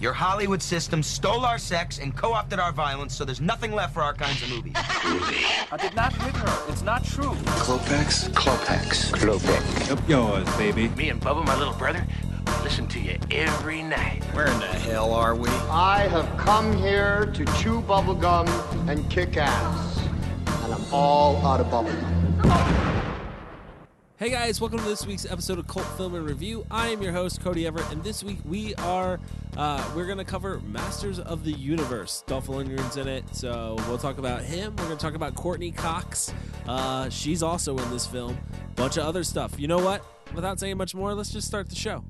Your Hollywood system stole our sex and co-opted our violence, so there's nothing left for our kinds of movies. Movie. I did not hit her. It's not true. Klopex? Klopex. Klopek. Up yours, baby. Me and Bubba, my little brother, listen to you every night. Where in the hell are we? I have come here to chew bubblegum and kick ass. And I'm all out of bubblegum. Hey guys, welcome to this week's episode of Cult Film and Review. I am your host, Cody Everett, and this week we're going to cover Masters of the Universe. Dolph Lundgren's in it, so we'll talk about him. We're going to talk about Courtney Cox. She's also in this film. Bunch of other stuff. You know what? Without saying much more, let's just start the show.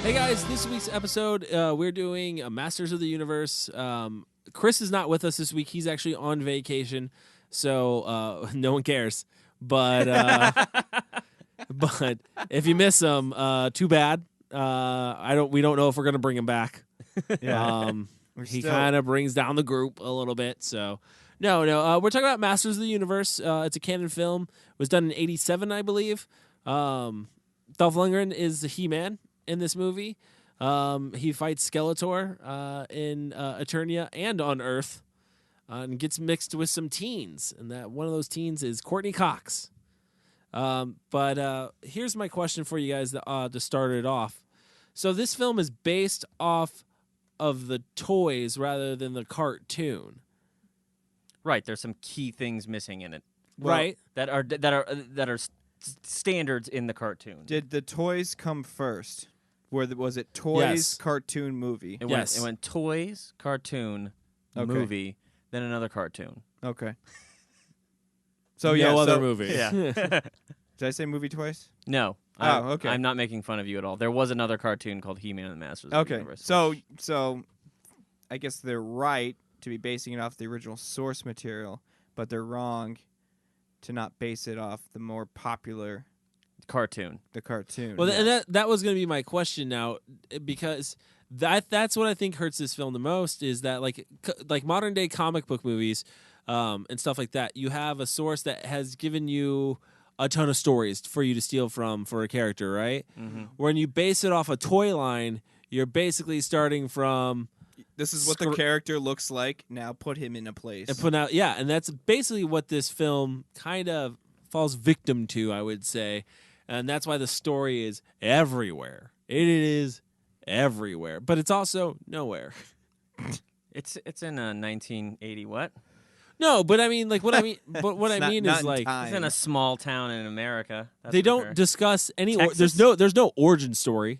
Hey guys, this week's episode, we're doing Masters of the Universe. Chris is not with us this week. He's actually on vacation, so no one cares. But but if you miss him, too bad. We don't know if we're gonna bring him back. Yeah. He kind of brings down the group a little bit. So no, we're talking about Masters of the Universe. It's a canon film. It was done in '87, I believe. Dolph Lundgren is the He-Man in this movie. He fights Skeletor in Eternia and on Earth, and gets mixed with some teens, and that one of those teens is Courtney Cox. But here's my question for you guys to start it off. So this film is based off of the toys rather than the cartoon. Right, there's some key things missing in it. Right. That are standards in the cartoon. Did the toys come first? Was it toys, Yes. cartoon, movie? It Yes. went toys, cartoon, Okay. movie, then another cartoon. Okay. So no yeah, other so- movie. Yeah. Did I say movie twice? No. Oh, okay. I'm not making fun of you at all. There was another cartoon called He-Man and the Masters of the Okay. Universe. So I guess they're right to be basing it off the original source material, but they're wrong to not base it off the more popular cartoon. the cartoon. Well, and that was going to be my question now, because that's what I think hurts this film the most is that like modern day comic book movies and stuff like that, you have a source that has given you a ton of stories for you to steal from for a character, right? Mm-hmm. When you base it off a toy line, you're basically starting from This is what the character looks like. Now put him in a place. and put out, yeah, and that's basically what this film kind of falls victim to, I would say. And that's why the story is everywhere. It is everywhere, but it's also nowhere. It's in a 1980 what? No, but I mean, like what I mean, but what It's I mean not is in like time. It's in a small town in America. That's they for don't sure. discuss any. Texas? There's no origin story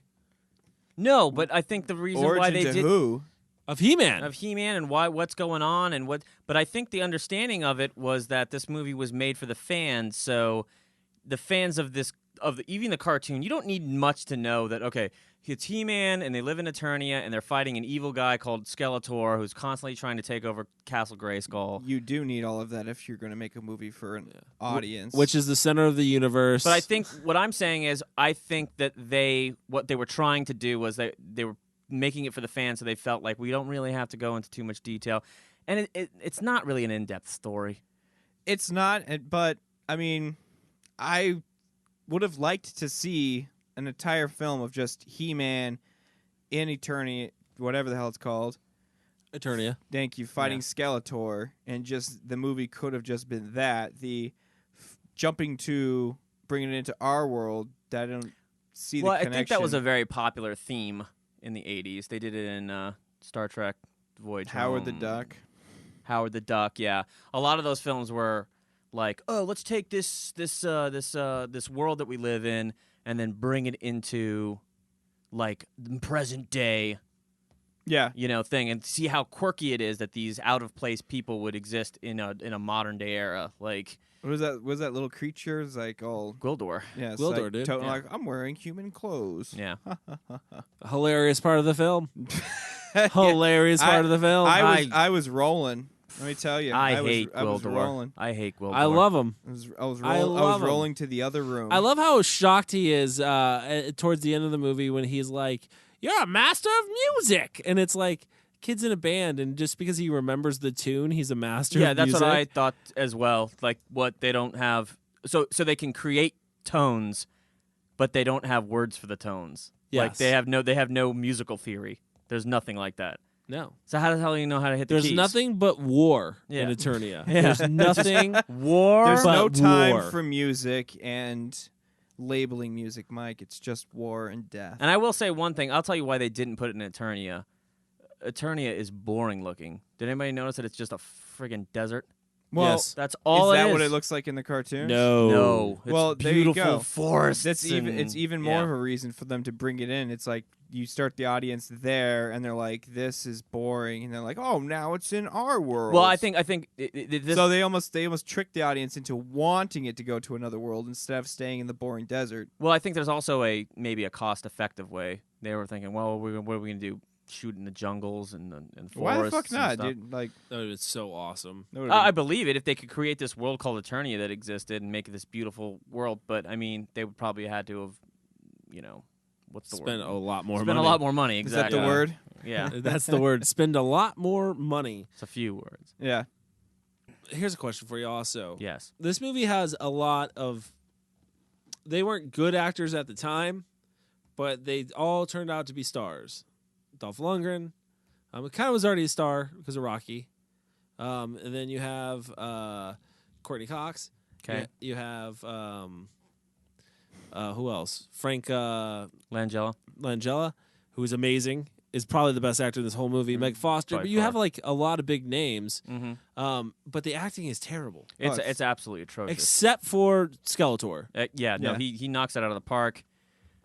No, but I think the reason why Origin they to did who? of He-Man. of He-Man and what's going on and what. But I think the understanding of it was that this movie was made for the fans. So the fans of even the cartoon, you don't need much to know that. Okay, it's He-Man and they live in Eternia and they're fighting an evil guy called Skeletor who's constantly trying to take over Castle Grayskull. You do need all of that if you're going to make a movie for an audience. Which is the center of the universe. But I think what I'm saying is I think that what they were trying to do was they were making it for the fans, so they felt like we don't really have to go into too much detail. And it's not really an in-depth story. It's not, but I mean, I would have liked to see an entire film of just He-Man in Eternia, whatever the hell it's called. Eternia. Thank you, fighting Skeletor, and just the movie could have just been that. The jumping to bringing it into our world, that I don't see the connection. I think that was a very popular theme in the 80s. They did it in Star Trek Voyage Howard the Home. Duck. Howard the Duck, yeah. A lot of those films were like, oh, let's take this world that we live in and then bring it into like the present day Yeah. thing, and see how quirky it is that these out of place people would exist in a modern day era, like What was that? Was that little creature? It's like all Gwildor. yeah, it's Gwildor, like, dude. toting Yeah. like I'm wearing human clothes. Yeah. A hilarious part of the film. Hilarious part of the film. I was rolling. Let me tell you. I was, hate I was Gwildor. rolling. I hate Gwildor. I love him. I was I love him. rolling to the other room. I love how shocked he is towards the end of the movie when he's like, "You're a master of music," and it's like kids in a band, and just because he remembers the tune, he's a master. Yeah, of that's music. what I thought as well. Like what they don't have, so they can create tones, but they don't have words for the tones. Like Yes. they have no musical theory. There's nothing like that. No, So how the hell do you know how to hit the there's keys? nothing but war Yeah. in Eternia. Yeah. There's nothing. War. There's no but time war. for music and labeling music, Mike. It's just war and death. And I will say one thing. I'll tell you why they didn't put it in Eternia. Eternia is boring looking. Did anybody notice that it's just a friggin' desert? Well, Yes. That's all is it that is. what it looks like in the cartoons? No. It's Well, there you beautiful go. forests. That's even. It's and- even more yeah. of a reason for them to bring it in. It's like you start the audience there, and they're like, "This is boring," and they're like, "Oh, now it's in our world." Well, I think this. so. They almost tricked the audience into wanting it to go to another world instead of staying in the boring desert. Well, I think there's also maybe a cost-effective way. They were thinking, well, what are we gonna do? Shoot in the jungles and forests. Why the fuck and not, stuff? dude? Like, That would have been so awesome. that would've I been- believe it if they could create this world called Eternia that existed and make this beautiful world. But I mean, they would probably had to have, what's the Spend word? a lot more Spend money. a lot more money. is that Exactly. the word? Yeah, That's the word. Spend a lot more money. it's a few words. Yeah. Here's a question for you also. Yes. This movie has a lot of. They weren't good actors at the time, but they all turned out to be stars. Dolph Lundgren, it kind of was already a star because of Rocky. And then you have Courtney Cox. Okay. You have who else? Frank Langella. Langella, who is amazing, is probably the best actor in this whole movie. Meg Foster, by but you far. have like a lot of big names. Mm-hmm. But the acting is terrible, It's absolutely atrocious. except for Skeletor. No, Yeah. he knocks it out of the park.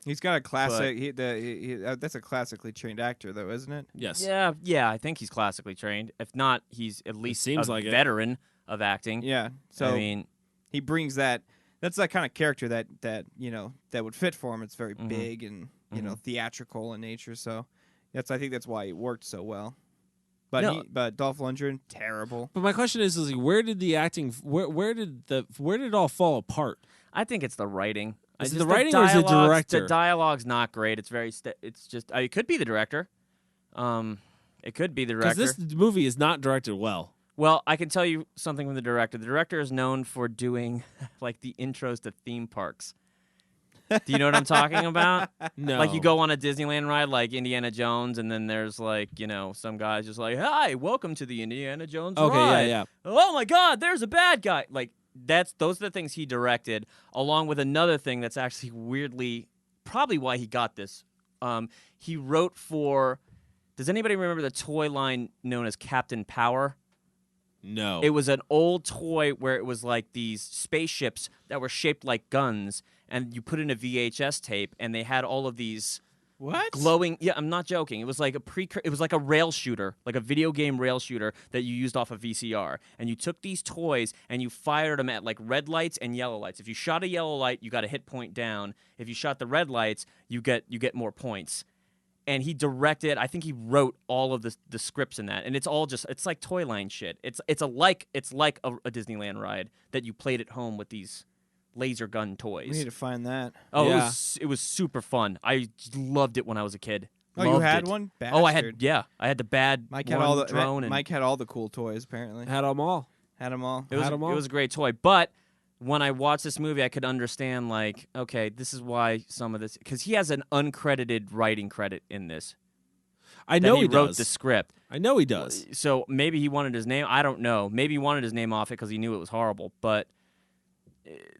He's got a classic. That's a classically trained actor, though, isn't it? Yes. Yeah. I think he's classically trained. If not, he's at least seems a like it. veteran of acting. Yeah. So I mean, he brings that. That's that kind of character that that would fit for him. It's very Mm-hmm. big and theatrical in nature. So I think that's why it worked so well. But No. but Dolph Lundgren, terrible. But my question is like, where did the acting? Where did it all fall apart? I think it's the writing. Is it Just the writing or is it dialogue's- director? The dialogue's not great. It's very. It's just. It could be the director. It could be the Because director. this movie is not directed well. Well, I can tell you something from the director. The director is known for doing like the intros to theme parks. Do you know what I'm talking about? No, Like you go on a Disneyland ride like Indiana Jones, and then there's like, some guys just like, "Hi, welcome to the Indiana Jones Okay, ride." yeah. Oh my God, there's a bad guy. Like those are the things he directed, along with another thing that's actually weirdly probably why he got this. He wrote for. Does anybody remember the toy line known as Captain Power? No. It was an old toy where it was like these spaceships that were shaped like guns, and you put in a VHS tape, and they had all of these What? glowing. Yeah, I'm not joking. It was like it was like a rail shooter, like a video game rail shooter that you used off a VCR. And you took these toys and you fired them at like red lights and yellow lights. If you shot a yellow light, you got a hit point down. If you shot the red lights, you get more points. And he directed. I think he wrote all of the scripts in that, and it's like toy line shit. It's like a Disneyland ride that you played at home with these laser gun We toys. need to find that. Oh, Yeah. it was super fun. I loved it when I was a kid. Oh, you Loved had it. one? Oh, I Bastard. had. I had the bad Mike had one all the drone, and Mike had all the cool toys. Apparently, had them all. had them all. it was had 'em all. it was a great toy. But when I watched this movie, I could understand like, okay, this is why some of this, because he has an uncredited writing credit in this. I That know he he wrote does. the script. I know he does. So maybe he wanted his name. I don't know. Maybe he wanted his name off it because he knew it was horrible. But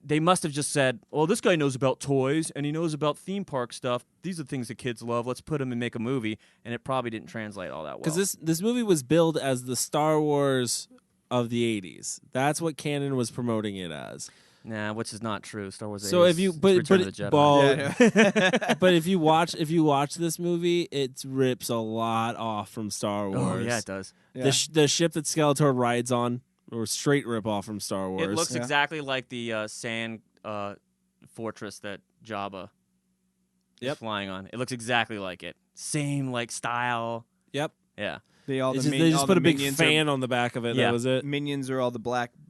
they must have just said, well, this guy knows about toys and he knows about theme park stuff. These are things that kids love. Let's put him and make a movie. And it probably didn't translate all that well. Because this movie was billed as the Star Wars of the 80s. That's what Canon was promoting it as. Nah, which is not true. Star Wars. So 8 if you is but Return of the Jedi. Yeah. but if you watch this movie, it rips a lot off from Star Wars. Oh yeah, it does. Yeah. The ship that Skeletor rides on, or straight rip off from Star Wars. It looks Yeah. exactly like the sand fortress that Jabba is flying on. It looks exactly like it. Same like style. Yep. Yeah. They all It's the just, they all just the put a big minions fan on the back of it. Yeah. That was it. Minions are all the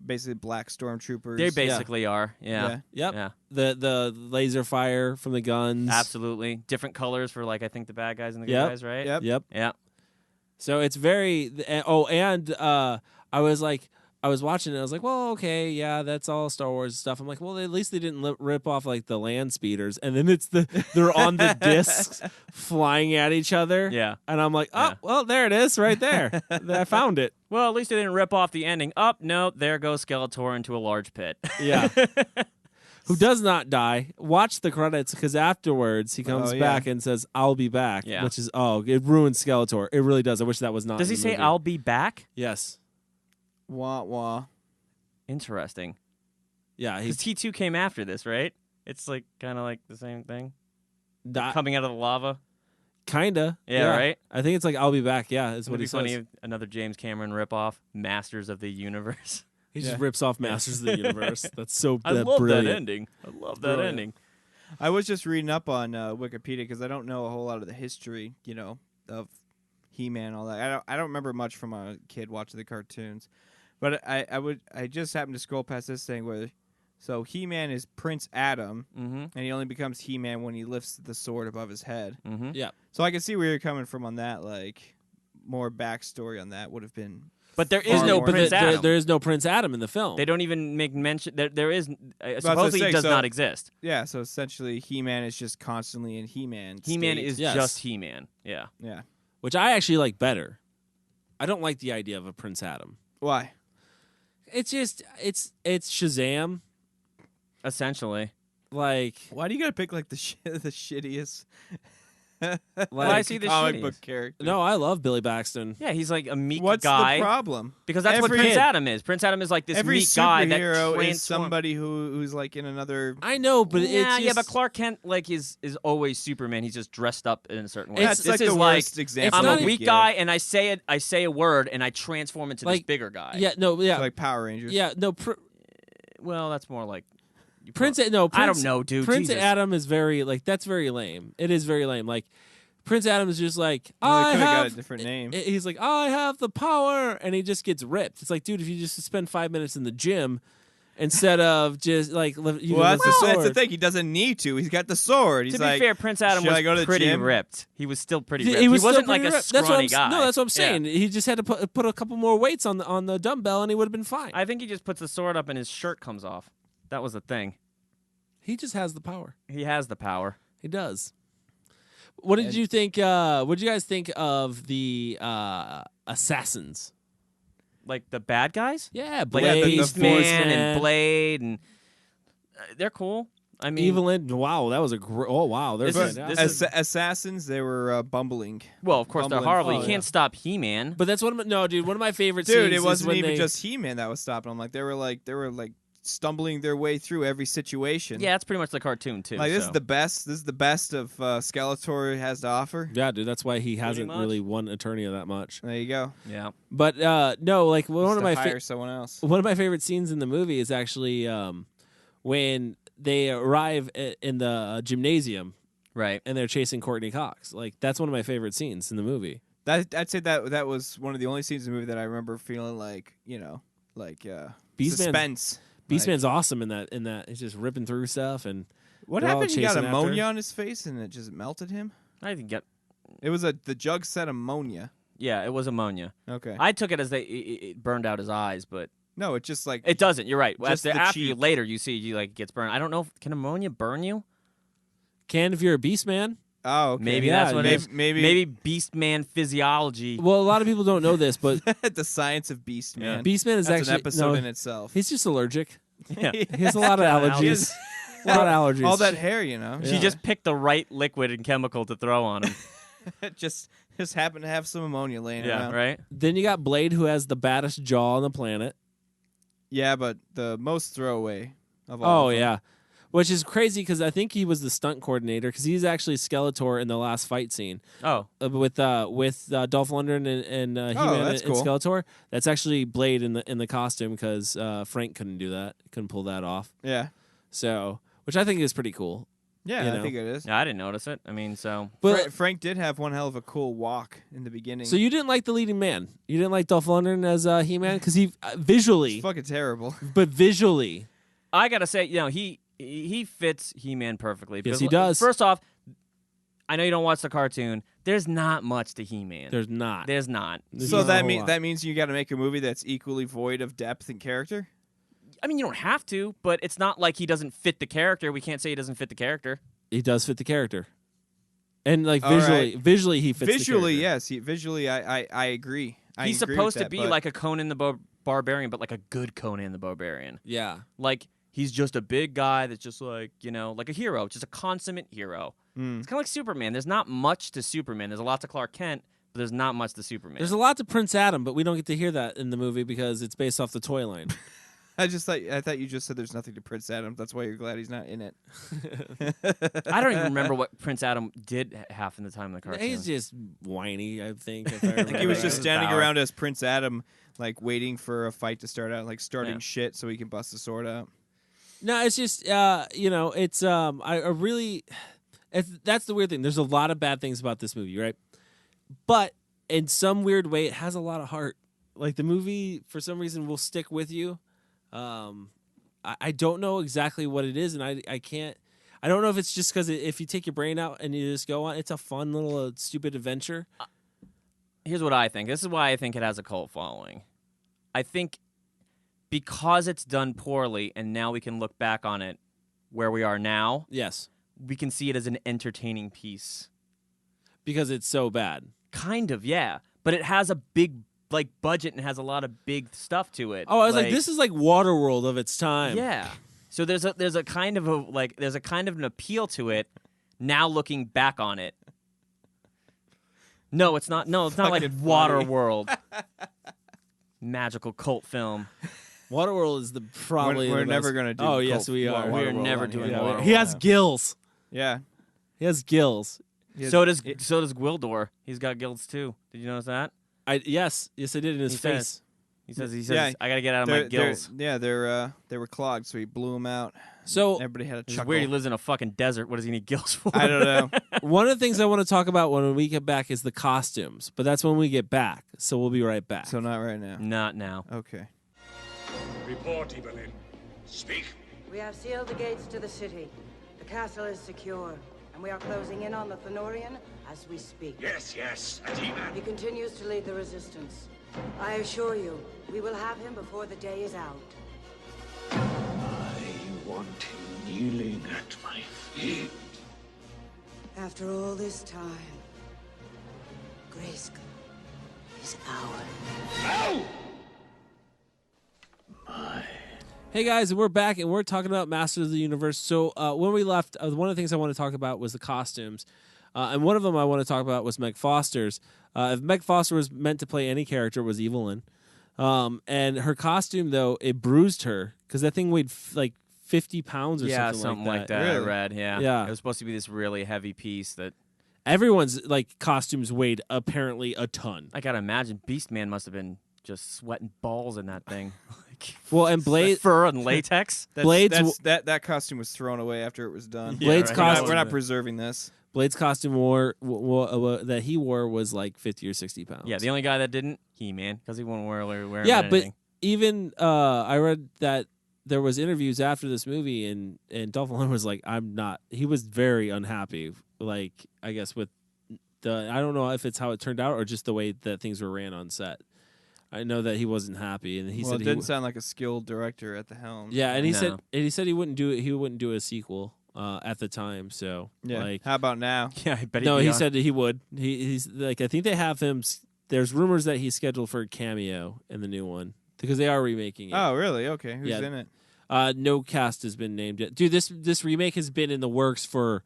basically black stormtroopers. They basically are. Yeah. Yep. Yeah. The laser fire from the guns. Absolutely. Different colors for like I think the bad guys and the good Yep. guys, right? Yep. Yep. Yeah. So it's very. I was watching it. I was like, well, okay, yeah, that's all Star Wars stuff. I'm like, well, at least they didn't rip off like the land speeders, and then they're on the discs flying at each other. Yeah. And I'm like, oh, Yeah. well, there it is, right there. I found it. Well, at least they didn't rip off the ending. Up, no, there goes Skeletor into a large pit. Yeah. Who does not die? Watch the credits because afterwards he comes Oh, yeah. back and says, "I'll be back," Yeah. which is it ruins Skeletor. It really does. I wish that was not. Does in he the say movie. I'll be back? Yes. Wah wah. Interesting. Yeah. Because He's T2 came after this, right? It's like kind of like the same thing. di- Coming out of the lava. kinda. Yeah, right? I think it's like I'll be back. Yeah, is Would what be he funny says. if another James Cameron ripoff, Masters of the Universe. He just Yeah. rips off Masters of the Universe. That's so. I love brilliant. that ending. I love that Brilliant. ending. I was just reading up on Wikipedia because I don't know a whole lot of the history, of He-Man and all that. I don't remember much from a kid watching the cartoons, but I just happened to scroll past this thing where, so He-Man is Prince Adam, Mm-hmm. and he only becomes He-Man when he lifts the sword above his head. Mm-hmm. Yeah. So I can see where you're coming from on that. Like, more backstory on that would have been. But there is Far no more. Prince Adam. there is no Prince Adam in the film. They don't even make mention. There is. what Supposedly, I'm he does saying, not so- exist. Yeah, so essentially He-Man is just constantly in He-Man. He-Man state. is Yes. just He-Man. Yeah. Yeah. which I actually like better. I don't like the idea of a Prince Adam. Why? It's just it's Shazam. Essentially. Like Why do you gotta pick like the shittiest Well, I see the comic shittiest. book character? no, I love Billy Baxton. Yeah, he's like a meek What's guy. the problem? Because that's what Every Prince kid- Adam is. Prince Adam is like this Every meek guy that superhero is transforms. somebody who's like in another. I know, but it's yeah, just, yeah, but Clark Kent like is always Superman. He's just dressed up in a certain way. That's this like is the like worst example. I'm not a even- weak guy and I say a word and I transform into this Like, bigger guy. Yeah, no, yeah, like Power Rangers. yeah, no. Well, that's more like Prince, no, Prince, I don't know, dude. Prince Jesus. Adam is very like that's very lame. It is very lame. Like Prince Adam is just like Well, I they could have got have a different name. He's like I have the power, and he just gets ripped. It's like, dude, if you just spend 5 minutes in the gym instead of just like Well, that's the sword. thing. He doesn't need to. He's got the sword. He's To be like, fair, Prince Adam should I go to was the pretty gym? ripped. He was still pretty He ripped. He was still wasn't like pretty a ripped. That's what scrawny I'm, guy. No, that's what I'm Yeah. saying. He just had to put a couple more weights on the dumbbell, and he would have been fine. I think he just puts the sword up and his shirt comes off. That was the thing. He just has the power. He has the power. He does. What did you think? What did you guys think of the assassins? Like the bad guys? Yeah, Like Blade, the Beastman Forceman, and Blade and they're cool. I mean, Evelyn. Wow, that was a great. Oh wow, they're This is- fantastic. this is- Assassins, they were bumbling. well, of course they're bumbling horrible. You Oh, can't yeah. stop He-Man. But that's one of my, no, dude. One of my favorite Dude, scenes it is wasn't when even they, just He-Man that was stopping them. Like they were like stumbling their way through every situation. Yeah, it's pretty much the cartoon too. Like this so. is the best. This is the best of Skeletor has to offer. Yeah, dude. That's why he hasn't much. really won Eternia that much. There you go. yeah. But no, like one Just of to my hire someone else. one of my favorite scenes in the movie is actually when they arrive in the gymnasium Right. and they're chasing Courtney Cox. Like that's one of my favorite scenes in the movie. I'd say that was one of the only scenes in the movie that I remember feeling like Beastman's- suspense. Beastman's awesome in that. He's just ripping through stuff and What they're all happened? He got chasing after ammonia her. on his face and it just melted him. I think It was the jug said ammonia. yeah, it was ammonia. Okay. I took it as it burned out his eyes, but No, it just like it doesn't. You're right. Just the After you cheap- later you see you like gets burned. I don't know. Can ammonia burn you? Can if you're a beast man. oh okay. Maybe Yeah, that's what maybe- it is. maybe Maybe Beast Man physiology. Well, a lot of people don't know this, but the science of Beast Man. Beastman is That's actually an episode no, in itself. he's just allergic. Yeah. He has a lot of allergies. a lot of allergies. All that hair, you know. She just picked the right liquid and chemical to throw on him. just happened to have some ammonia laying yeah, around. right? Then you got Blade, who has the baddest jaw on the planet. Yeah, but the most throwaway Of all Oh of them. yeah, which is crazy because I think he was the stunt coordinator because he's actually Skeletor in the last fight scene Oh, with Dolph Lundgren and He-Man that's and cool. Skeletor. That's actually Blade in the costume because Frank couldn't do that, couldn't pull that off. Yeah. So, which I think is pretty cool. Yeah, You I know. think it is. yeah, I didn't notice it. I mean, so But Frank did have one hell of a cool walk in the beginning. so you didn't like the leading man? You didn't like Dolph Lundgren as He-Man because he visually, it's fucking terrible. but visually. I gotta say, he fits He-Man perfectly. Yes, because, he does. First off, I know you don't watch the cartoon. There's not much to He-Man. There's not. There's not. There's So not a that whole lot. means you got to make a movie that's equally void of depth and character. I mean, you don't have to, but it's not like he doesn't fit the character. We can't say he doesn't fit the character. He does fit the character, and like All visually he fits. Visually, the character. yes. Visually, I agree. He's agree supposed with to that, be but like a Conan the Barbarian, but like a good Conan the Barbarian. Yeah. Like he's just a big guy that's just like like a hero, just a consummate hero. Mm. It's kind of like Superman. There's not much to Superman. There's a lot to Clark Kent, but there's not much to Superman. There's a lot to Prince Adam, but we don't get to hear that in the movie because it's based off the toy line. I thought you just said there's nothing to Prince Adam. That's why you're glad he's not in it. I don't even remember what Prince Adam did half in the time in the cartoon. He's just whiny, I think. If I Like he remember was just right. standing Power. around as Prince Adam, like waiting for a fight to start out, like starting Yeah. shit so he can bust the sword out. No, it's just it's I really that's the weird thing. There's a lot of bad things about this movie, right? But in some weird way, it has a lot of heart. Like the movie, for some reason, will stick with you. I don't know exactly what it is, and I can't. I don't know if it's just because if you take your brain out and you just go on, it's a fun little stupid adventure. Here's what I think. This is why I think it has a cult following. I think because it's done poorly, and now we can look back on it where we are now, Yes, we can see it as an entertaining piece. because it's so bad. Kind of, yeah. But it has a big budget and has a lot of big stuff to it. Oh, I was like, this is like Waterworld of its time. Yeah. So there's a kind of an appeal to it now looking back on it. No, it's not. No, it's not like Fucking funny. Waterworld. Magical cult film. Waterworld is probably We're the never best. gonna do. Oh yes, cult we are. We're Waterworld never on doing here. Waterworld. He has gills. Yeah. He has gills. He So has- does Gwildor. He's got gills too. Did you notice that? Yes, I did in his He face. says. He says Yeah, I gotta get out of my gills. they were clogged, so he blew them out. So Everybody had a It's chuckle. weird. He lives in a fucking desert. What does he need gills for? I don't know. one of the things I want to talk about when we get back is the costumes, but that's when we get back. So we'll be right back. So not right now. Not now. Okay. Report, Evelyn. Speak. We have sealed the gates to the city. The castle is secure, and we are closing in on the Thenorian as we speak. Yes, and He-Man. He continues to lead the resistance. I assure you, we will have him before the day is out. I want him kneeling at my feet. After all this time, Grayskull is ours. Hey guys, we're back and we're talking about Masters of the Universe. So when we left, one of the things I want to talk about was the costumes, and one of them I want to talk about was Meg Foster's. If Meg Foster was meant to play any character, it was Evelyn, and her costume though it bruised her because that thing weighed like 50 pounds or Yeah, something like that. Really? I read. Yeah. Yeah. It was supposed to be this really heavy piece that Everyone's like costumes weighed apparently a ton. I gotta imagine Beastman must have been just sweating balls in that thing. Like, Well, and Blade fur and latex. Blades that costume was thrown away after it was done. Blades right. costume We're not preserving this. Blade's costume that he wore was like 50 or 60 pounds. Yeah, the only guy that didn't, He-Man, because he won't wear Yeah, anything. but even I read that there was interviews after this movie, and Dolph Lundgren was like, "I'm not." He was very unhappy. Like I guess with I don't know if it's how it turned out or just the way that things were ran on set. I know that he wasn't happy, and he Well, said it didn't sound like a skilled director at the helm. yeah, and No. he said he wouldn't do it. He wouldn't do a sequel at the time. So Yeah. like How about now? Yeah, I bet no, he'd be he on- said that he would. He's like I think they have him. There's rumors that he's scheduled for a cameo in the new one because they are remaking it. Oh, really? Okay. Who's Yeah. in it? No cast has been named yet. Dude, this remake has been in the works for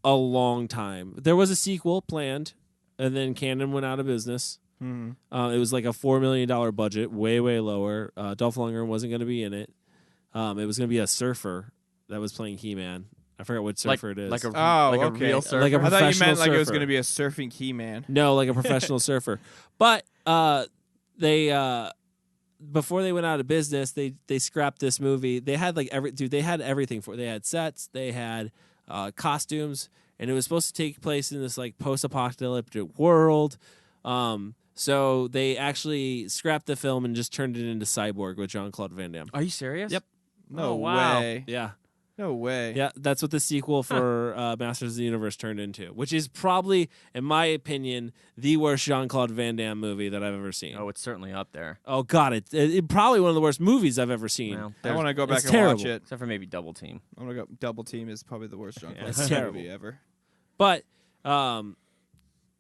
a long time. There was a sequel planned, and then Canon went out of business. Hmm. It was like a $4 million budget, way lower. Dolph Lundgren wasn't going to be in it, It was going to be a surfer that was playing He-Man. I forgot what surfer it is. Like a okay. real surfer. Like a I thought you professional meant like it was surfer. going to be a surfing He-Man. No, like a professional surfer. But they before they went out of business, they scrapped this movie. They had they had everything for it. They had sets, they had costumes, and it was supposed to take place in this like post-apocalyptic world. So they actually scrapped the film and just turned it into Cyborg with Jean-Claude Van Damme. Are you serious? Yep. No Oh, wow. way. Yeah. No way. Yeah, that's what the sequel for Masters of the Universe turned into, which is probably, in my opinion, the worst Jean-Claude Van Damme movie that I've ever seen. Oh, it's certainly up there. Oh God, it probably one of the worst movies I've ever seen. Well, I want to go back It's and terrible. watch it. Except for maybe Double Team. I'm going to go. Double Team is probably the worst Jean-Claude it's Van Damme terrible. movie ever. But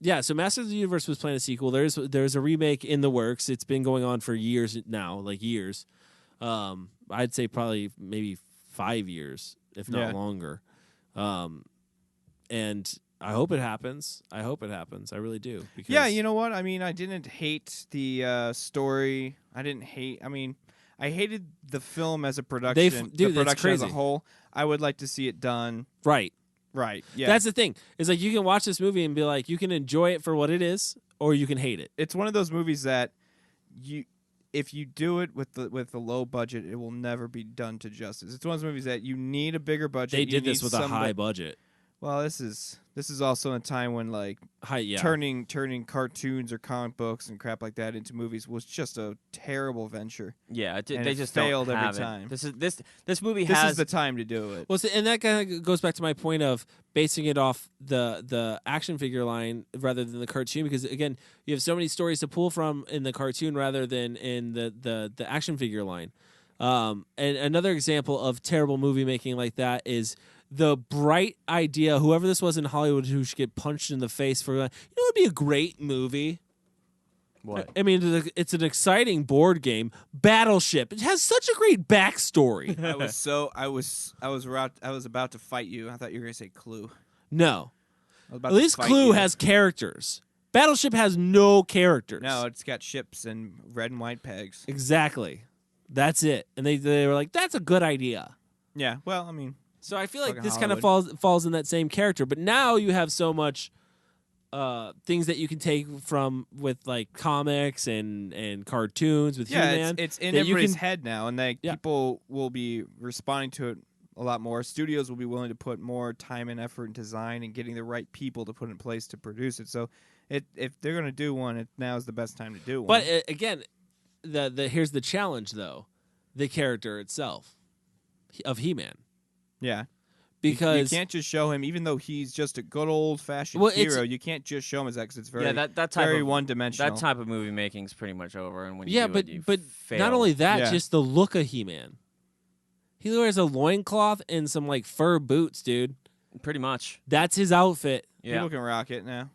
yeah, so Masters of the Universe was planning a sequel. There's a remake in the works. It's been going on for years now, like years. I'd say probably maybe 5 years, if not Yeah. longer. And I hope it happens. I hope it happens. I really do. Because Yeah, you know what? I mean, I didn't hate the story. I hated the film as a production. dude, the that's production as a crazy. whole. I would like to see it done right. right. Yeah, That's the thing. Is like you can watch this movie and be like, you can enjoy it for what it is, or you can hate it. it's one of those movies that if you do it with the low budget, it will never be done to justice. It's one of those movies that you need a bigger budget. They You did this need with a high somebody- budget. Well, this is also a time when like Yeah. turning cartoons or comic books and crap like that into movies was just a terrible venture. Yeah, And they it just failed don't every have it. time. This movie This has is the time to do it. Well, and that kind of goes back to my point of basing it off the action figure line rather than the cartoon, because again, you have so many stories to pull from in the cartoon rather than in the action figure line. And another example of terrible movie making like that is the bright idea. Whoever this was in Hollywood who should get punched in the face for, it'd be a great movie. what? I mean, it's an exciting board game. Battleship. It has such a great backstory. I was about to fight you. I thought you were gonna say Clue. No. I was about At to least fight Clue you. has characters. Battleship has no characters. No, it's got ships and red and white pegs. Exactly. That's it. And they were like, that's a good idea. Yeah. Well, I mean, So I feel like Fucking this kind of Hollywood. falls in that same character. But now you have so much things that you can take from with like comics and cartoons with yeah, He-Man. it's in that you everybody's can- head now, and Yeah. people will be responding to it a lot more. Studios will be willing to put more time and effort in design and getting the right people to put in place to produce it. So, if they're going to do one, now is the best time to do one. But again, the here's the challenge though, the character itself of He-Man. yeah. Because you can't just show him, even though he's just a good old fashioned Well, it's- hero. You can't just show him as that because it's very, Yeah, that type very of one dimensional. that type of movie making is pretty much over. And when you yeah, do but it, you but fail. not only that, Yeah. just the look of He-Man. He wears a loincloth and some like fur boots, dude. pretty much. That's his outfit. Yeah, People can rock it now.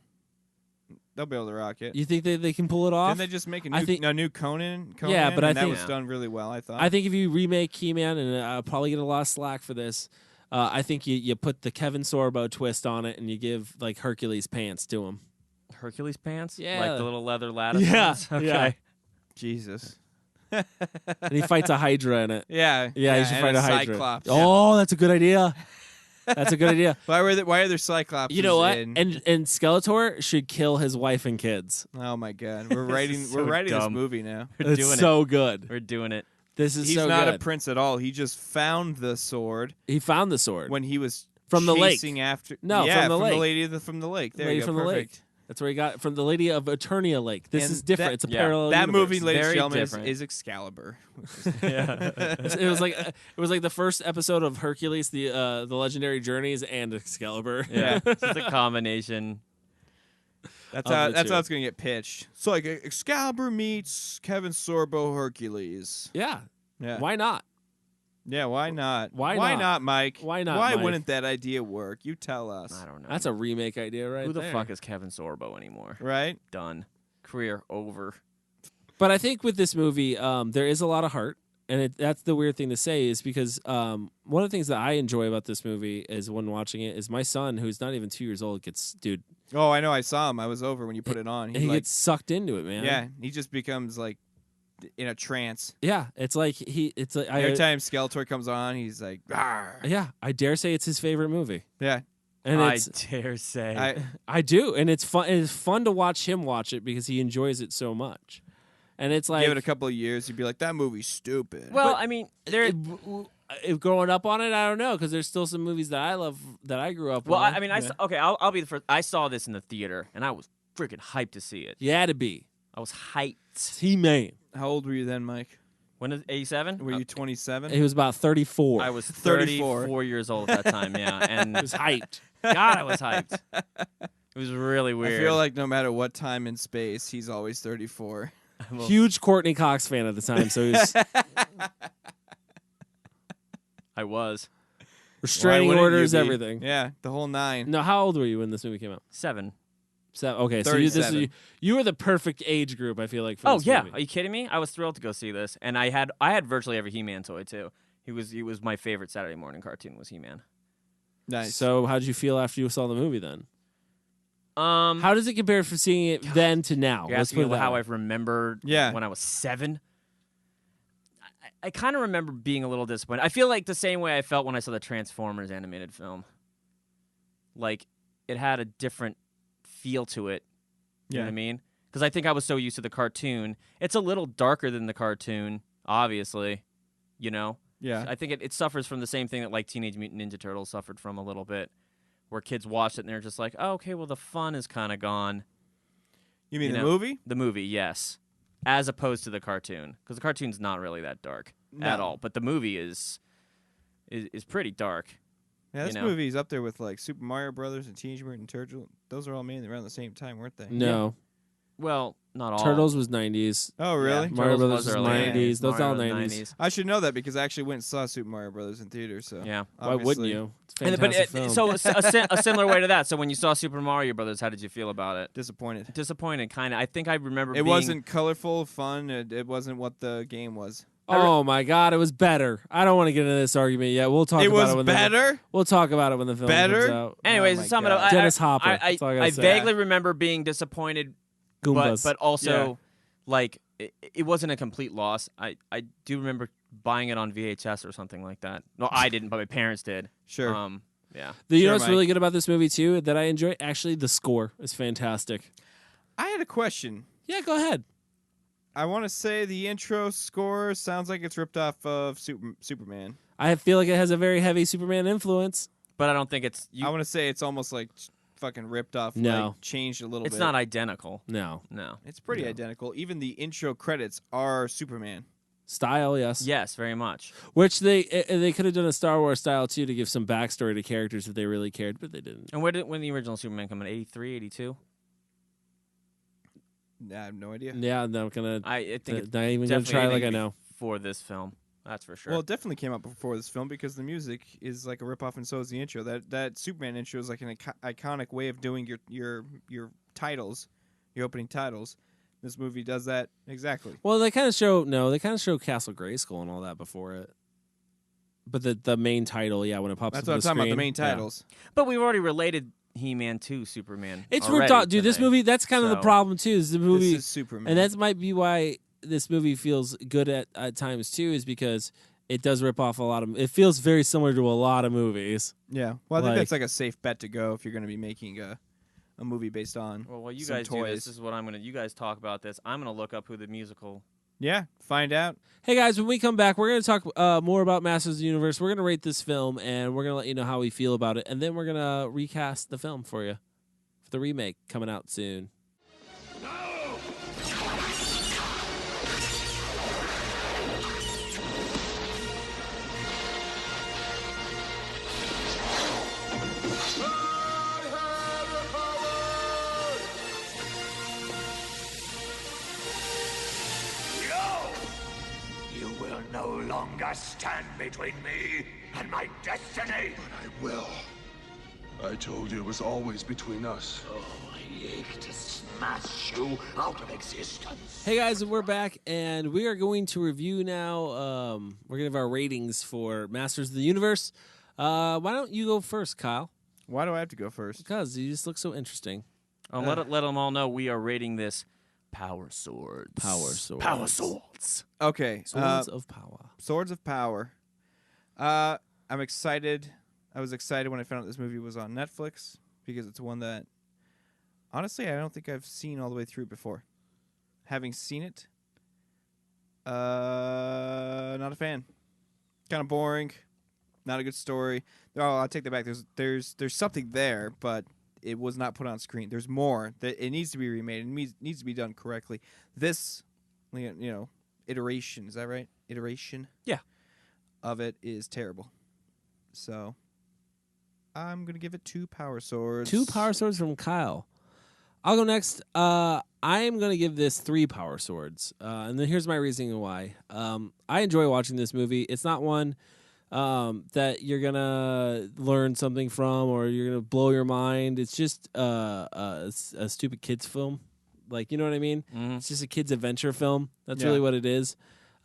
They'll be able to rock it. You think they can pull it off? Didn't they just make I a think- new Conan? Yeah, but I and that think- was done really well. I thought. I think if you remake He-Man, and I'll probably get a lot of slack for this, I think you put the Kevin Sorbo twist on it, and you give like Hercules pants to him. Hercules pants. Yeah. like the little leather lattice. Yeah, ones? Okay. yeah. Jesus. And he fights a Hydra in it. Yeah. Yeah, you should and fight a Hydra. Cyclops. Oh, that's a good idea. That's a good idea. Why are there Cyclops? You know what? In? And Skeletor should kill his wife and kids. Oh my God, we're writing is so we're writing this dumb. movie now. We're It's doing so good. it. We're doing it. This is He's so not good. a prince at all. He just found the sword He found the sword. when he was From the lake. chasing after. No, yeah, from the lake. lady from the lake. There Lady you go. from the lake. Perfect. That's where he got from the Lady of Eternia Lake. This And is different. that- It's a yeah. parallel. That universe. movie, ladies and Very gentlemen, different. is Excalibur. It was like the first episode of Hercules, the legendary journeys, and Excalibur. Yeah, it's just a combination. That's Of how the that's two. how it's gonna get pitched. So like Excalibur meets Kevin Sorbo Hercules. yeah. Yeah. Why not? Yeah. Why not? Why Why not? not, Mike? Why not, Why Mike? wouldn't that idea work? You tell us. I don't know. That's a remake idea, right? Who the there. fuck is Kevin Sorbo anymore? Right. Done. Career over. But I think with this movie, there is a lot of heart, and that's the weird thing to say is because one of the things that I enjoy about this movie is when watching it is my son, who's not even 2 years old, gets Oh, I know. I saw him. I was over when you put it on. he gets sucked into it, man. Yeah. He just becomes like in a trance. Yeah, it's like it's like Every time Skeletor comes on, he's like, "Arr." Yeah, I dare say it's his favorite movie. Yeah. And I it's, dare say. I do, and it's fun. It's fun to watch him watch it because he enjoys it so much. And it's like give it a couple of years, you'd be like, that movie's stupid. well, I mean, there. if growing up on it, I don't know because there's still some movies that I love that I grew up Well, on. I mean, I'll be the first. I saw this in the theater, and I was freaking hyped to see it. You had to be. I was hyped. He-Man. How old were you then, Mike? When is 87? Were you 27? He was about 34. I was 34. 34 years old at that time. Yeah, and He was hyped. God, I was hyped. It was really weird. I feel like no matter what time in space, he's always 34. Huge Courtney Cox fan at the time, so he's I was restraining Why wouldn't orders, you be? everything. Yeah, the whole 9. No, how old were you when this movie came out? 7. Okay, so $37. You were the perfect age group. I feel like. For Oh this yeah, movie. are you kidding me? I was thrilled to go see this, and I had virtually every He-Man toy too. He was my favorite Saturday morning cartoon was He-Man. Nice. So how did you feel after you saw the movie then? How How does it compare from seeing it then to now? you're Let's asking put me it that how way. I remembered when I was 7? I kind of remember being a little disappointed. I feel like the same way I felt when I saw the Transformers animated film. Like it had a different feel to it. You know what I mean? Because I think I was so used to the cartoon. It's a little darker than the cartoon, obviously. You know? Yeah. I think it suffers from the same thing that like Teenage Mutant Ninja Turtles suffered from a little bit, where kids watched it and they're just like, oh, okay, well the fun is kind of gone. You mean You the know? movie? The movie, yes, as opposed to the cartoon, because the cartoon's not really that dark at No. all, but the movie is pretty dark. Yeah, this you know? movie's up there with like Super Mario Brothers and Teenage Mutant Turtles. Those are all made around the same time, weren't they? No, Well, not all. Turtles was 90s. Oh, really? Mario Turtles Brothers was early. 90s. Those Mario all was 90s. I should know that because I actually went and saw Super Mario Brothers in theaters. So Yeah. Why wouldn't obviously you? It's a And, but fantastic film. so a similar way to that. So when you saw Super Mario Brothers, how did you feel about it? Disappointed. Disappointed, kind of. I think I remember. It being, wasn't colorful, fun. It wasn't what the game was. Oh my God, it was better. I don't want to get into this argument yet. We'll talk It about was it when better? we'll talk about it when the film Better? comes out. Anyways, Oh my sum it up. God. Dennis Hopper. That's all I gotta I say. vaguely remember being disappointed, Goombas. but also Yeah. like it wasn't a complete loss. I do remember buying it on VHS or something like that. No, I didn't, but my parents did. Sure. Yeah. You know Sure, what's Mike. really good about this movie too that I enjoy? Actually, the score is fantastic. I had a question. Yeah, go ahead. I want to say the intro score sounds like it's ripped off of Superman. I feel like it has a very heavy Superman influence. But I don't think it's I want to say it's almost like fucking ripped off. No. Like, changed a little it's bit. not identical. No. No. It's pretty identical. Even the intro credits are Superman. Style, yes. Yes, very much. Which they could have done a Star Wars style too to give some backstory to characters if they really cared, but they didn't. And when the original Superman come in? 83, 82? I have no idea. Yeah, no, gonna. I think it's not even gonna try like I know. for this film. That's for sure. Well, it definitely came out before this film because the music is like a ripoff, and so is the intro. That Superman intro is like an iconic way of doing your titles, your opening titles. This movie does that exactly. Well, they kind of show Castle Grayskull and all that before it. But the main title, yeah, when it pops That's up what on I'm the talking about. The screen, main yeah. titles. But we've already related He-Man to Superman. It's already ripped off, dude. This today. movie, that's kind of the So- problem too. Is the movie, This is Superman, and that might be why this movie feels good at times too, is because it does rip off a lot of. It feels very similar to a lot of movies. Yeah. Well, I think Like- that's like a safe bet to go if you're going to be making a movie based on. Well, while you some guys do toys. this is what I'm gonna. You guys talk about this. I'm gonna look up who the musical. Yeah. Find out. Hey guys, when we come back, we're going to talk more about Masters of the Universe. We're going to rate this film, and we're going to let you know how we feel about it, and then we're going to recast the film for you for the remake coming out soon. You will no longer stand between me and my destiny. I will. I told you it was always between us. Oh, I ache to smash you out of existence. Hey guys, we're back, and we are going to review now. We're going to have our ratings for Masters of the Universe. Why don't you go first, Kyle? Why do I have to go first? Because you just look so interesting. Let them all know we are rating this Power swords. Power swords. Power swords. Okay. Swords of power. Swords of Power. I'm excited. I was excited when I found out this movie was on Netflix because it's one that, honestly, I don't think I've seen all the way through before. Having seen it, not a fan. Kind of boring. Not a good story. Oh, I'll take that back. There's something there, but it was not put on screen. There's more. It needs to be remade. It needs to be done correctly. This, iteration, is that right? Iteration? Yeah. Of it is terrible. So, I'm going to give it 2 power swords. 2 power swords from Kyle. I'll go next. I am going to give this 3 power swords. And then here's my reasoning why. I enjoy watching this movie. It's not one that you're going to learn something from or you're going to blow your mind. It's just a stupid kid's film. Like, you know what I mean? Mm-hmm. It's just a kid's adventure film. That's Yeah. really what it is.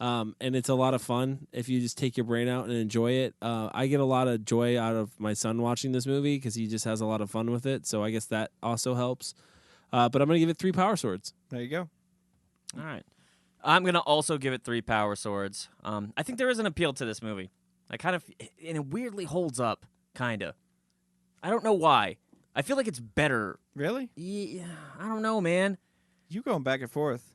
And it's a lot of fun if you just take your brain out and enjoy it. I get a lot of joy out of my son watching this movie because he just has a lot of fun with it. So I guess that also helps. But I'm going to give it 3 power swords. There you go. All right. I'm going to also give it 3 power swords. I think there is an appeal to this movie. And it weirdly holds up, kind of. I don't know why. I feel like it's better. Really? Yeah, I don't know, man. You going back and forth.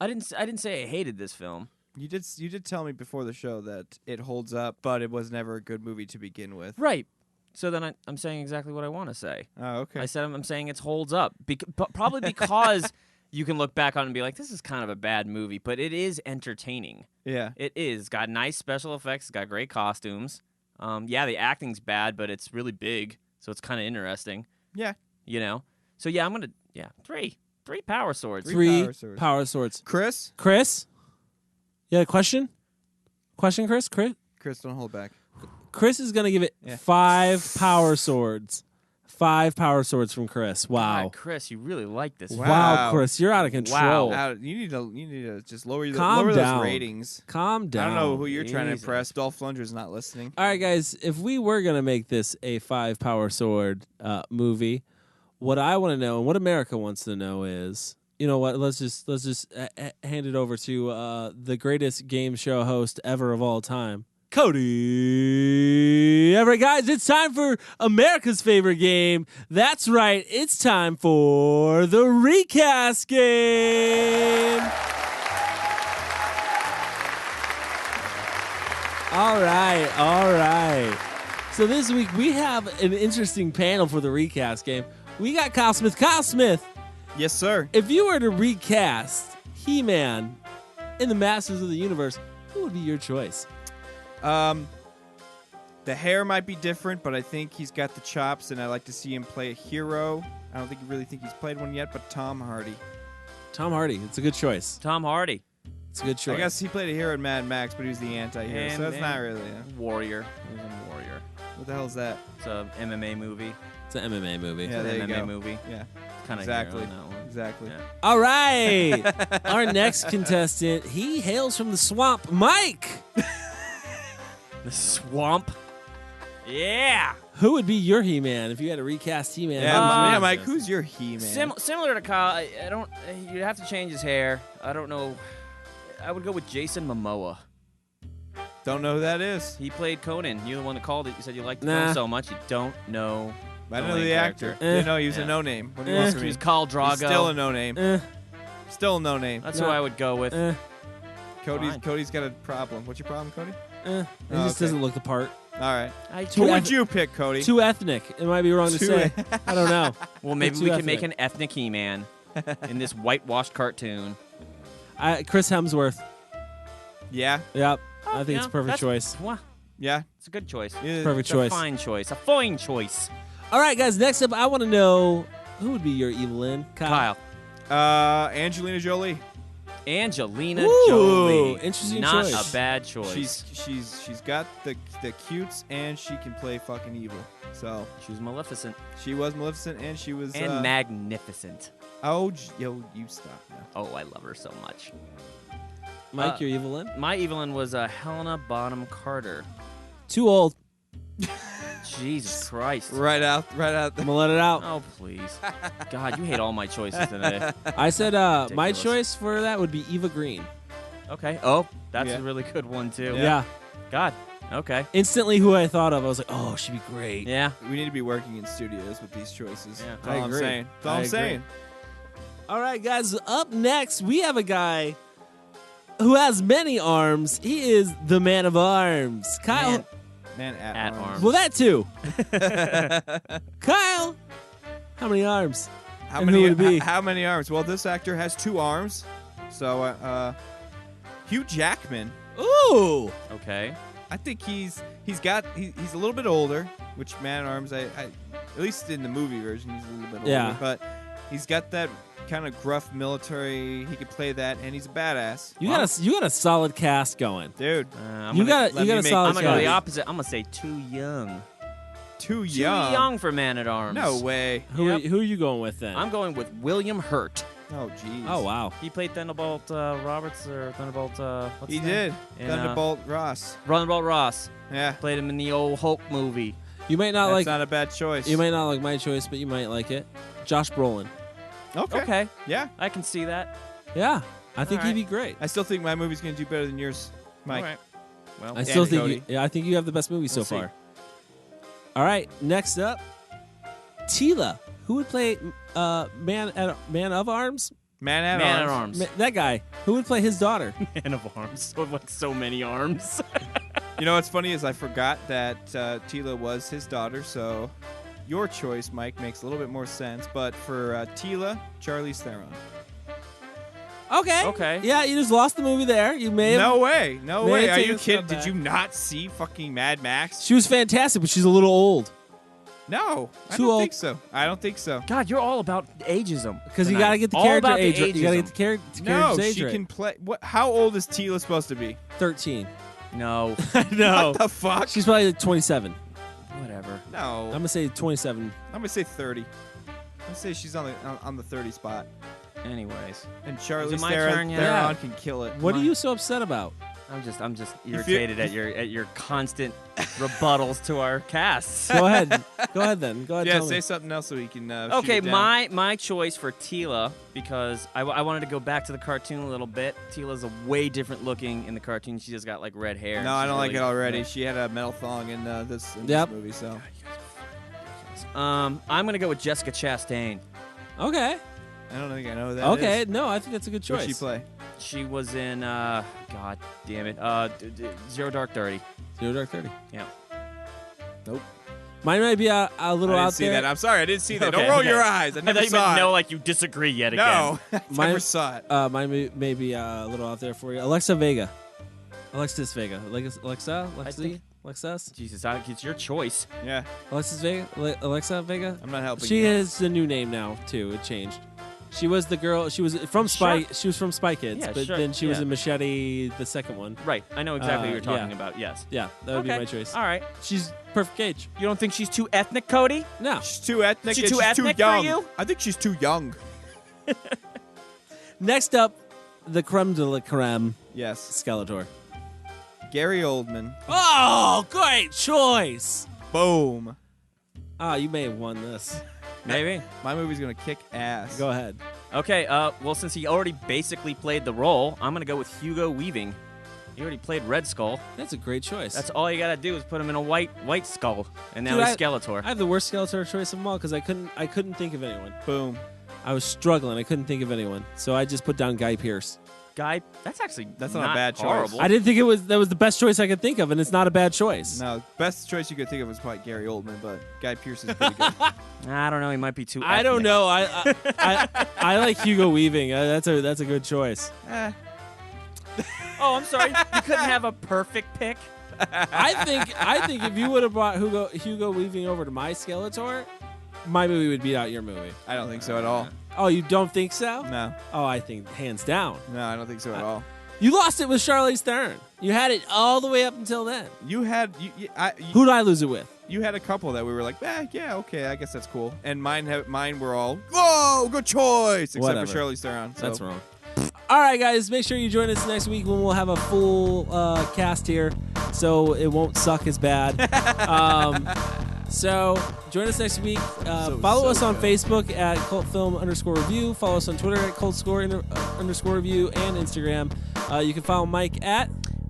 I didn't say I hated this film. You did tell me before the show that it holds up, but it was never a good movie to begin with. Right. So then I'm saying exactly what I want to say. Oh, okay. I said I'm saying it holds up. Probably because you can look back on it and be like, this is kind of a bad movie, but it is entertaining. Yeah. It is. It's got nice special effects. It's got great costumes. Yeah, the acting's bad, but it's really big, so it's kind of interesting. Yeah. You know? So yeah, I'm going to, 3 power swords. 3 power swords. Chris? Chris? You had a question? Question, Chris? Chris, don't hold back. Chris is going to give it 5 power swords. 5 power swords from Chris. Wow. God, Chris, you really like this. Wow, Chris, you're out of control. Wow. You need to just lower Calm those down. ratings. Calm down. I don't know who you're trying to Jesus. impress. Dolph Lundgren's not listening. All right, guys, if we were going to make this a 5 power sword movie, what I want to know and what America wants to know is, you know what, let's just hand it over to the greatest game show host ever of all time, Cody. All right, guys, it's time for America's favorite game. That's right. It's time for the recast game. All right. So this week we have an interesting panel for the recast game. We got Kyle Smith. Kyle Smith, Yes, sir. if you were to recast He-Man in the Masters of the Universe, who would be your choice? The hair might be different, but I think he's got the chops, and I like to see him play a hero. I don't really think he's played one yet, but Tom Hardy. Tom Hardy. It's a good choice. Tom Hardy. It's a good choice. I guess he played a hero in Mad Max, but he was the anti-hero, so that's not really. Warrior. He's a warrior. What the hell is that? It's a MMA movie. It's an MMA movie. Yeah, It's there an you MMA go. movie. Yeah, Kind of exactly. that one. Exactly. Yeah. All right. Our next contestant, he hails from the swamp. Mike. The swamp. Yeah. Who would be your He-Man if you had to recast He-Man? Yeah, Mike. Who's your He-Man? Similar to Kyle, I don't. You'd have to change his hair. I don't know. I would go with Jason Momoa. Don't know who that is. He played Conan. You're the one that called it. You said you liked the Nah. film so much you don't know. I know main the actor. character. Didn't know he was Yeah. a no-name. What do you want from He me? was Khal Drago. He's still a no-name. Still a no-name. That's who I would go with. Fine. Cody's got a problem. What's your problem, Cody? He Oh, just okay. doesn't look the part. All right. Too Who would eth- you pick, Cody? Too ethnic. It might be wrong to Too say. I don't know. Well, maybe Too we can ethnic. make an ethnic He-Man in this whitewashed cartoon. Chris Hemsworth. Yeah. Yep. I think Yeah, it's a perfect that's- choice. Wow, Yeah. it's a good choice. Yeah. Perfect It's choice. A fine choice. A fine choice. All right, guys. Next up, I want to know who would be your Evelyn. Kyle. Angelina Jolie. Angelina Ooh, Jolie. interesting Not choice. a bad choice. She's got the cutes and she can play fucking evil. So She was Maleficent she was Maleficent and she was and magnificent. you stop now. Oh, I love her so much. Mike, your Evelyn. My Evelyn was Helena Bonham Carter. Too old. Jesus Christ. Right out. I'm gonna let it out. Oh, please. God, you hate all my choices today. I said my Ridiculous. choice for that would be Eva Green. Okay. Oh, that's Yeah. a really good one, too. Yeah. God. Okay. Instantly who I thought of. I was like, oh, she'd be great. Yeah. We need to be working in studios with these choices. Yeah. That's all I I'm agree. saying. That's all I I'm agree. saying. All right, guys. Up next, we have a guy who has many arms. He is the man of arms. Kyle. Man At arms. Well, that too. Kyle, how many arms? How And many? who would it be? How many arms? Well, this actor has 2 arms. So, Hugh Jackman. Ooh. Okay. I think he's a little bit older, which man at arms. I at least in the movie version he's a little bit older. Yeah. But he's got that kind of gruff military. He could play that, and he's a badass. You got a solid cast going. Dude. You got a solid I'm going to go the cast. opposite. I'm going to say too young. Too Too young. young for Man at Arms. No way. Who Yep. are you going with then? I'm going with William Hurt. Oh jeez. Oh wow. He played Thunderbolt Roberts or Thunderbolt. What's He his name? did. In, Thunderbolt Ross. Thunderbolt Ross. Yeah. Played him in the old Hulk movie. You might not That's like. not a bad choice. You might not like my choice, but you might like it. Josh Brolin. Okay. Okay. Yeah. I can see that. Yeah, I think All he'd right. be great. I still think my movie's gonna do better than yours, Mike. All right. Well, I still and think. Cody. I think you have the best movie so We'll see. far. All right, next up, Tila. Who would play Man of Arms? Man at Man at arms. Arms. That guy. Who would play his daughter? Man of Arms. So, like so many arms. You know what's funny is I forgot that Tila was his daughter, so your choice, Mike, makes a little bit more sense. But for Tila, Charlize Theron. Okay. Okay. Yeah, you just lost the movie there. You may have. No way. No May way. have Are taken you a step kidding? Did back. you not see fucking Mad Max? She was fantastic, but she's a little old. No. I Too don't old. think so. I don't think so. God, you're all about ageism. Because you tonight. got to get the All character about the age right. You got to ageism. get the character No, age she right. can play. What? How old is Tila supposed to be? 13. No. No. What the fuck? She's probably like 27. Whatever. No. I'm going to say 27. I'm gonna say 30. I'm gonna say she's on the 30 spot. Anyways, And it Charlize my Theron, turn yet? Theron Yeah. can kill it. What are Mine. you so upset about? I'm just you- irritated at your constant rebuttals to our casts. Go ahead. Go ahead then. Go ahead. Yeah, tell say me. something else so we can. Okay, shoot it down. my choice for Tila, because I wanted to go back to the cartoon a little bit. Tila's a way different looking in the cartoon. She just got like red hair. No, I She's don't like really- it already. She had a metal thong in this Yep. movie, so. I'm gonna go with Jessica Chastain. Okay. I don't think I know who that Okay. is. No, I think that's a good choice. What'd she play? She was in God damn it, Zero Dark 30. Zero Dark 30. Yeah. Nope. Mine might be a little I out didn't see there. that. I'm sorry, I didn't see that. Okay, Don't roll okay. your eyes. I never thought you saw meant it. no, like you disagree yet No, I Mine- never saw it. Mine may be a little out there for you. Alexa Vega. Alexis Vega. Alexa? think- Alexis? Jesus, it's your choice. Yeah, Alexis Vega? Alexa Vega? I'm not helping She you. has a new name now, too. It changed. She was the girl. She was from Spy. Sure. She was from Spy Kids, Yeah, but sure, then she was yeah. in Machete, the second one. Right. I know exactly what you're talking yeah. about. Yes. Yeah, that would be Okay. my choice. All right. She's perfect age. You don't think she's too ethnic, Cody? No. She's too ethnic. She's and too she's ethnic too for young. you? I think she's too young. Next up, the creme de la creme, Yes, Skeletor. Gary Oldman. Oh, great choice. Boom. Ah, you may have won this. Maybe. My movie's gonna kick ass. Go ahead. Okay. Well, since he already basically played the role, I'm gonna go with Hugo Weaving. He already played Red Skull. That's a great choice. That's all you gotta do is put him in a white skull, and now Dude, he's Skeletor. I have the worst Skeletor choice of them all because I couldn't think of anyone. Boom. I was struggling. I couldn't think of anyone, so I just put down Guy Pearce. Guy, that's not a bad choice. horrible. I didn't think that was the best choice I could think of, and it's not a bad choice. No, best choice you could think of was probably Gary Oldman, but Guy Pearce is pretty good. I don't know. He might be too. I don't ethnic. know. I like Hugo Weaving. That's a good choice. Oh, I'm sorry. You couldn't have a perfect pick. I think if you would have brought Hugo Weaving over to my Skeletor, my movie would beat out your movie. I don't think so at all. Oh, you don't think so? No, Oh, I think hands down. no, I don't think so at all. You lost it with Charlize Theron. You had it all the way up until then. You had Who did I lose it with? you had a couple that we were like, yeah, okay, I guess that's cool. And mine were all, whoa, good choice, except Whatever. for Charlize Theron. So. That's wrong. All right, guys, make sure you join us next week when we'll have a full cast here, so it won't suck as bad. So join us next week. Follow us on Facebook at cultfilm_review. Follow us on Twitter at cultscore_review and Instagram. You can follow Mike at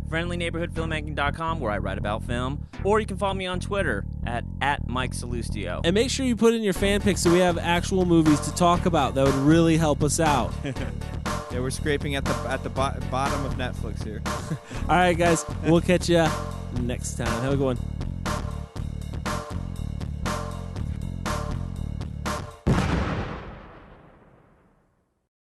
friendlyneighborhoodfilmmaking.com, where I write about film. Or you can follow me on Twitter at Mike Salustio. And make sure you put in your fan picks so we have actual movies to talk about. That would really help us out. Yeah, we're scraping at the bottom of Netflix here. All right, guys. We'll catch you next time. Have a good one.